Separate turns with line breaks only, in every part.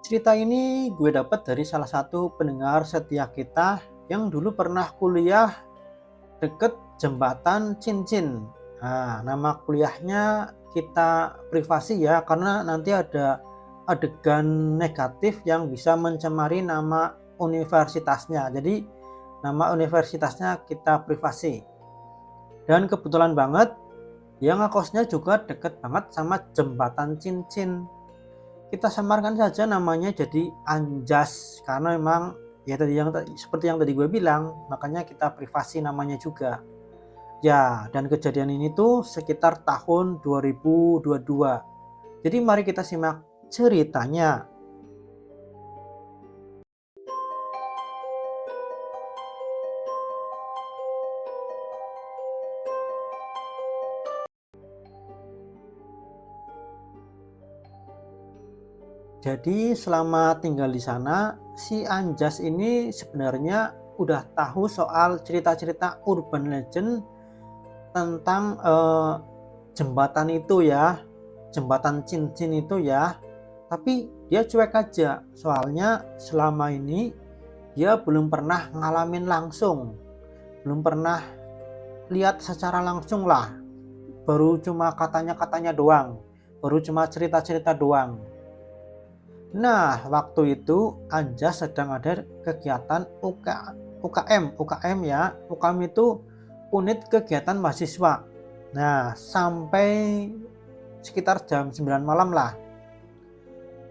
Cerita ini gue dapat dari salah satu pendengar setia kita yang dulu pernah kuliah deket jembatan Cincin. Nah, nama kuliahnya kita privasi ya, karena nanti ada adegan negatif yang bisa mencemari nama universitasnya. Jadi nama universitasnya kita privasi. Dan kebetulan banget dia ngekosnya juga deket banget sama jembatan Cincin. Kita samarkan saja namanya jadi Anjas, karena memang ya tadi seperti yang tadi gue bilang, makanya kita privasi namanya juga. Ya, dan kejadian ini tuh sekitar tahun 2022. Jadi mari kita simak ceritanya. Jadi selama tinggal di sana, si Anjas ini sebenarnya udah tahu soal cerita-cerita urban legend tentang jembatan itu ya, jembatan Cincin itu ya. Tapi dia cuek aja, soalnya selama ini dia belum pernah ngalamin langsung, belum pernah lihat secara langsung lah. Baru cuma katanya-katanya doang, baru cuma cerita-cerita doang. Nah, waktu itu Anja sedang ada kegiatan UKM ya. UKM itu unit kegiatan mahasiswa. Nah, sampai sekitar jam 9 malam lah.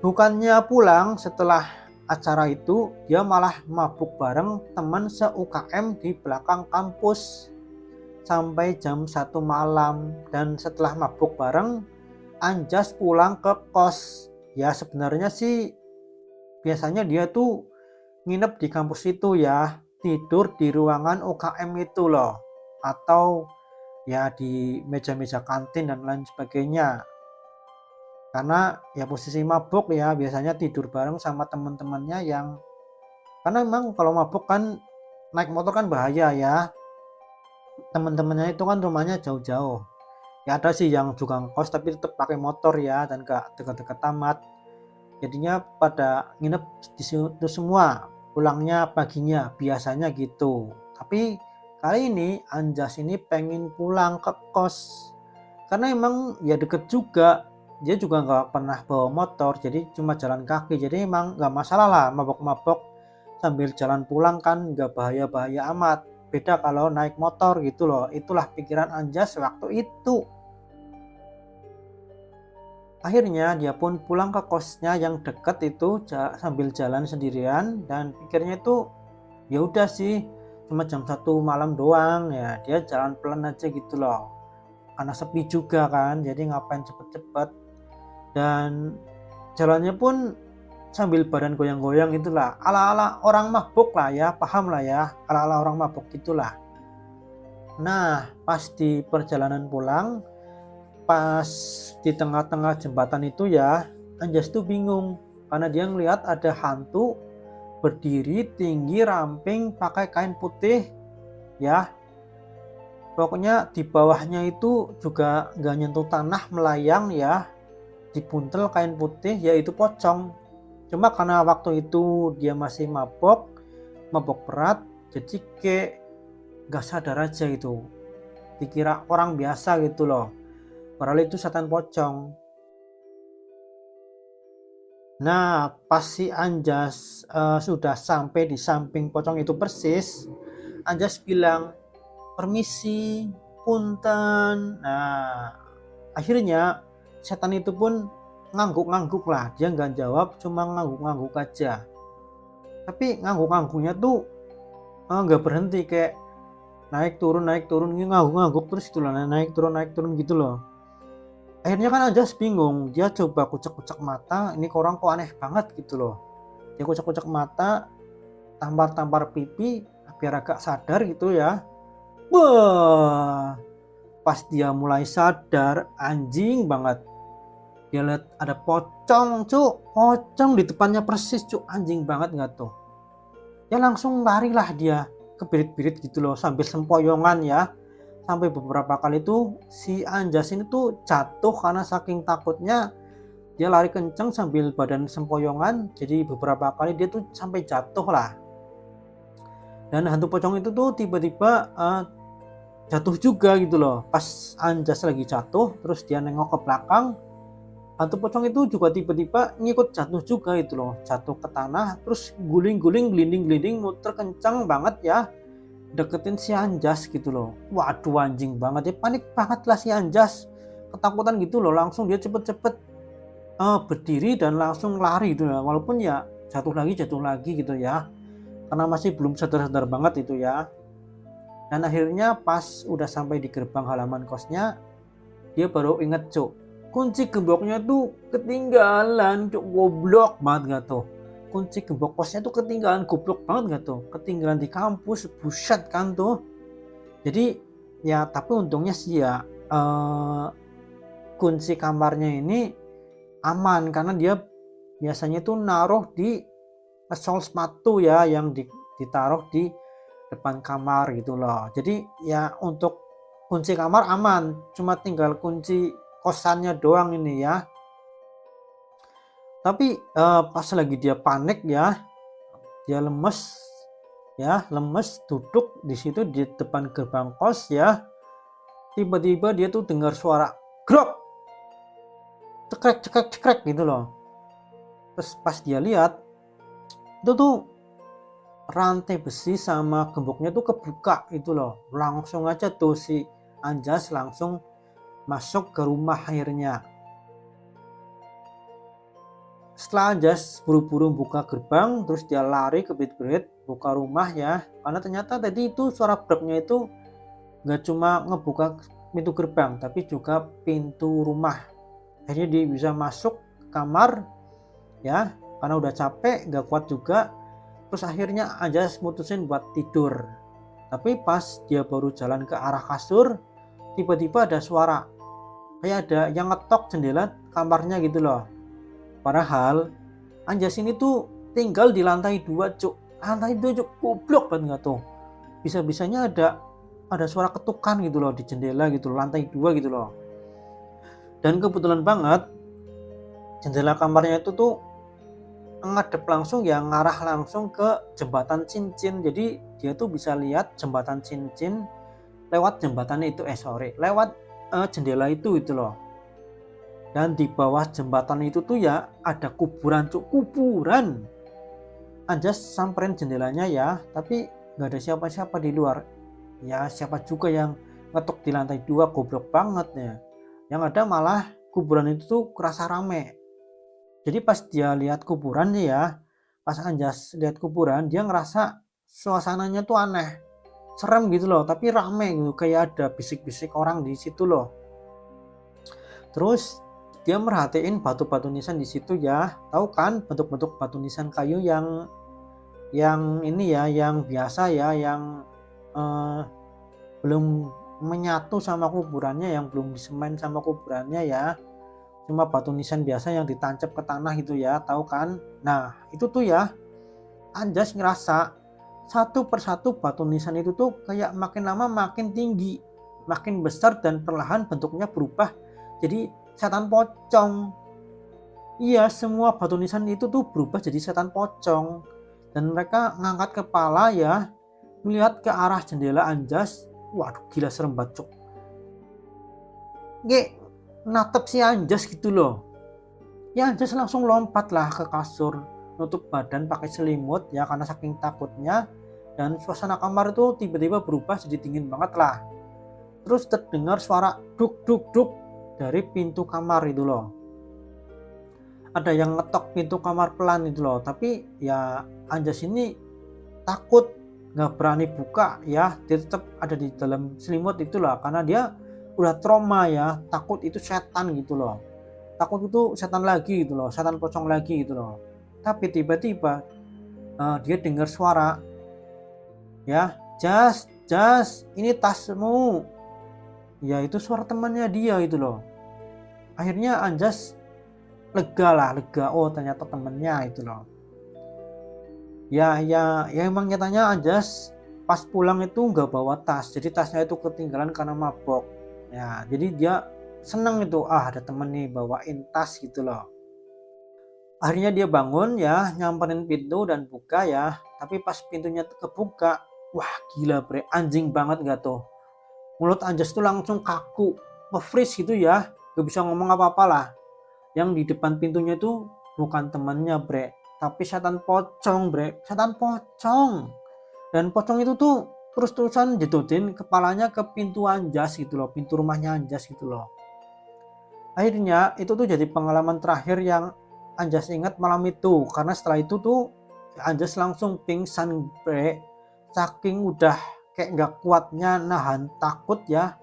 Bukannya pulang setelah acara itu, dia malah mabuk bareng teman se-UKM di belakang kampus sampai jam 1 malam. Dan setelah mabuk bareng, Anjas pulang ke kos. Ya sebenarnya sih biasanya dia tuh nginep di kampus itu ya, tidur di ruangan UKM itu loh, atau ya di meja-meja kantin dan lain sebagainya. Karena ya posisi mabuk ya biasanya tidur bareng sama teman-temannya yang, karena memang kalau mabuk kan naik motor kan bahaya ya. Teman-temannya itu kan rumahnya jauh-jauh. Ya ada sih yang juga ngekos tapi tetap pakai motor ya, dan gak dekat-dekat tamat. Jadinya pada nginep di situ semua, pulangnya paginya biasanya gitu. Tapi kali ini Anjas ini pengen pulang ke kos karena emang ya deket juga. Dia juga nggak pernah bawa motor, jadi cuma jalan kaki. Jadi emang nggak masalah lah mabok-mabok sambil jalan pulang, kan nggak bahaya-bahaya amat. Beda kalau naik motor gitu loh. Itulah pikiran Anjas waktu itu. Akhirnya dia pun pulang ke kosnya yang deket itu sambil jalan sendirian, dan pikirnya itu ya udah sih cuma jam 1 malam doang ya, dia jalan pelan aja gitu loh. Karena sepi juga kan, jadi ngapain cepet-cepet. Dan jalannya pun sambil badan goyang-goyang itulah, ala-ala orang mabuk lah ya, paham lah ya, ala-ala orang mabuk gitulah. Nah, pas di perjalanan pulang, pas di tengah-tengah jembatan itu ya, Anjas tuh bingung karena dia ngelihat ada hantu berdiri tinggi ramping pakai kain putih ya. Pokoknya di bawahnya itu juga nggak nyentuh tanah, melayang ya, dibuntel kain putih yaitu pocong. Cuma karena waktu itu dia masih mabok, mabok berat, jadi kayak nggak sadar aja itu, dikira orang biasa gitu loh, padahal itu setan pocong. Nah, pas si Anjas sudah sampai di samping pocong itu persis, Anjas bilang, "Permisi, punten." Nah, akhirnya setan itu pun ngangguk-ngangguk lah. Dia nggak jawab, cuma ngangguk-ngangguk aja. Tapi ngangguk-ngangguknya tuh nggak berhenti, kayak naik turun, ngangguk-ngangguk terus gitu loh, naik turun gitu loh. Akhirnya kan Anjas bingung, dia coba kucek-kucek mata, ini orang kok aneh banget gitu loh. Dia kucek-kucek mata, tampar-tampar pipi biar agak sadar gitu ya. Wah, pas dia mulai sadar, anjing banget. Dia lihat ada pocong, cuk. Pocong di depannya persis, cuk. Anjing banget nggak tuh? Ya langsung larilah dia ke birit-birit gitu loh, sambil sempoyongan ya. Sampai beberapa kali tuh si Anjas ini tuh jatuh karena saking takutnya, Dia lari kenceng sambil badan sempoyongan, jadi beberapa kali dia tuh sampai jatuh lah. Dan hantu pocong itu tuh tiba-tiba jatuh juga gitu loh. Pas Anjas lagi jatuh, terus dia nengok ke belakang, hantu pocong itu juga tiba-tiba ngikut jatuh juga gitu loh, jatuh ke tanah, terus guling-guling, gelinding-gelinding, muter kencang banget ya, deketin si Anjas gitu loh. Waduh, anjing banget ya, panik banget lah si Anjas, ketakutan gitu loh, langsung dia cepet-cepet berdiri dan langsung lari gitu ya, walaupun ya jatuh lagi gitu ya, karena masih belum sadar-sadar banget itu ya. Dan akhirnya pas udah sampai di gerbang halaman kosnya, dia baru inget, cuk, kunci gemboknya tuh ketinggalan, cuk, goblok banget gak tuh. Kunci gembok kosnya tuh ketinggalan, goblok banget gak tuh, ketinggalan di kampus, buset kan tuh. Jadi ya tapi untungnya sih ya, kunci kamarnya ini aman karena dia biasanya tuh naruh di sol sepatu ya, yang ditaruh di depan kamar gitu loh. Jadi ya untuk kunci kamar aman, cuma tinggal kunci kosannya doang ini ya. Tapi pas lagi dia panik ya, dia lemes duduk di situ di depan gerbang kos ya. Tiba-tiba dia tuh dengar suara grok, cekrek cekrek cekrek gitu loh. Terus pas dia lihat, itu tuh rantai besi sama gemboknya tuh kebuka itu loh. Langsung aja tuh si Anjas langsung masuk ke rumah akhirnya. Setelah Anjas buru-buru buka gerbang, terus dia lari ke berit-berit buka rumah ya, karena ternyata tadi itu suara braknya itu nggak cuma ngebuka pintu gerbang tapi juga pintu rumah. Akhirnya dia bisa masuk kamar ya, karena udah capek nggak kuat juga. Terus akhirnya Anjas mutusin buat tidur, tapi pas dia baru jalan ke arah kasur, tiba-tiba ada suara kayak ada yang ngetok jendela kamarnya gitu loh. Padahal Anjas ini tuh tinggal di lantai 2, cuk. Lantai 2, cuk, goblok banget gak tuh. Bisa-bisanya ada suara ketukan gitu loh di jendela gitu loh, lantai 2 gitu loh. Dan kebetulan banget jendela kamarnya itu tuh ngadep langsung ya, ngarah langsung ke jembatan cincin. Jadi dia tuh bisa lihat jembatan cincin lewat jembatannya itu lewat jendela itu loh. Dan di bawah jembatan itu tuh ya ada kuburan, cuk, kuburan. Anjas samperin jendelanya ya, tapi nggak ada siapa-siapa di luar. Ya siapa juga yang ngetok di lantai 2, goblok banget ya. Yang ada malah kuburan itu tuh kerasa rame. Jadi pas dia lihat kuburannya ya, pas Anjas lihat kuburan, dia ngerasa suasananya tuh aneh, serem gitu loh, tapi rame gitu, kayak ada bisik-bisik orang di situ loh. Terus dia merhatiin batu-batu nisan di situ ya, tahu kan bentuk-bentuk batu nisan kayu yang ini ya, yang biasa ya, yang belum menyatu sama kuburannya, yang belum disemen sama kuburannya ya, cuma batu nisan biasa yang ditancap ke tanah gitu ya, tahu kan. Nah itu tuh ya, Anjas ngerasa satu persatu batu nisan itu tuh kayak makin lama makin tinggi, makin besar, dan perlahan bentuknya berubah jadi setan pocong. Iya, semua batu nisan itu tuh berubah jadi setan pocong. Dan mereka ngangkat kepala ya, melihat ke arah jendela Anjas. Waduh, gila serem banget, cuk. Nge natep si Anjas gitu loh. Ya Anjas langsung lompat lah ke kasur, nutup badan pakai selimut ya karena saking takutnya. Dan suasana kamar itu tiba-tiba berubah jadi dingin banget lah. Terus terdengar suara duk duk duk dari pintu kamar itu loh. Ada yang ngetok pintu kamar pelan itu loh, tapi ya Anjas ini takut, nggak berani buka ya, dia tetap ada di dalam selimut itu loh, karena dia udah trauma ya, takut itu setan gitu loh, takut itu setan lagi gitu loh, setan pocong lagi gitu loh. Tapi tiba-tiba dia dengar suara ya, Jas, ini tasmu. Ya itu suara temannya dia itu loh. Akhirnya Anjas lega, oh ternyata temennya itu loh. Ya emang nyatanya Anjas pas pulang itu nggak bawa tas, jadi tasnya itu ketinggalan karena mabok ya. Jadi dia seneng itu, ada temen nih bawain tas gitu loh. Akhirnya dia bangun ya, nyamperin pintu dan buka ya. Tapi pas pintunya kebuka, wah gila bre, anjing banget gak tuh. Mulut Anjas tuh langsung kaku, nge-freeze gitu ya, gak bisa ngomong apa-apa lah. Yang di depan pintunya itu bukan temannya bre, tapi setan pocong bre, setan pocong. Dan pocong itu tuh terus-terusan jedotin kepalanya ke pintu Anjas gitu loh, pintu rumahnya Anjas gitu loh. Akhirnya itu tuh jadi pengalaman terakhir yang Anjas ingat malam itu, karena setelah itu tuh Anjas langsung pingsan bre, saking udah kayak gak kuatnya nahan takut ya,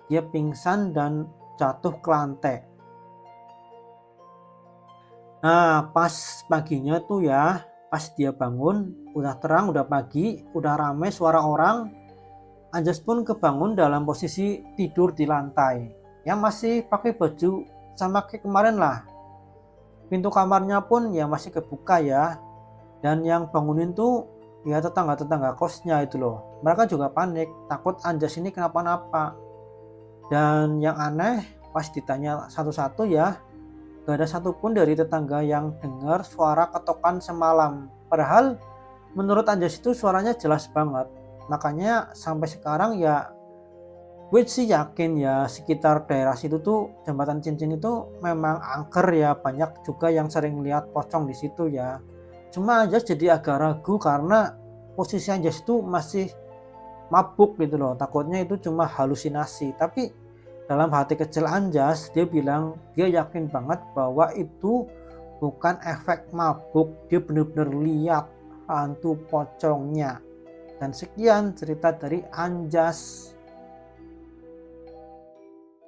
dia pingsan dan jatuh ke lantai. Nah pas paginya tuh ya, pas dia bangun udah terang, udah pagi, udah rame suara orang. Anjas pun kebangun dalam posisi tidur di lantai, ya masih pakai baju sama kayak kemarin lah. Pintu kamarnya pun ya masih kebuka ya, dan yang bangunin tuh ya tetangga-tetangga kosnya itu loh. Mereka juga panik, takut Anjas ini kenapa-napa. Dan yang aneh, pas ditanya satu-satu ya, gak ada satupun dari tetangga yang dengar suara ketokan semalam. Padahal menurut Anjas itu suaranya jelas banget. Makanya sampai sekarang ya gue sih yakin ya sekitar daerah situ tuh jembatan cincin itu memang angker ya, banyak juga yang sering lihat pocong di situ ya. Cuma Anjas jadi agak ragu karena posisi Anjas itu masih mabuk gitu loh, takutnya itu cuma halusinasi. Tapi dalam hati kecil Anjas dia bilang dia yakin banget bahwa itu bukan efek mabuk, dia bener-bener lihat hantu pocongnya. Dan sekian cerita dari Anjas.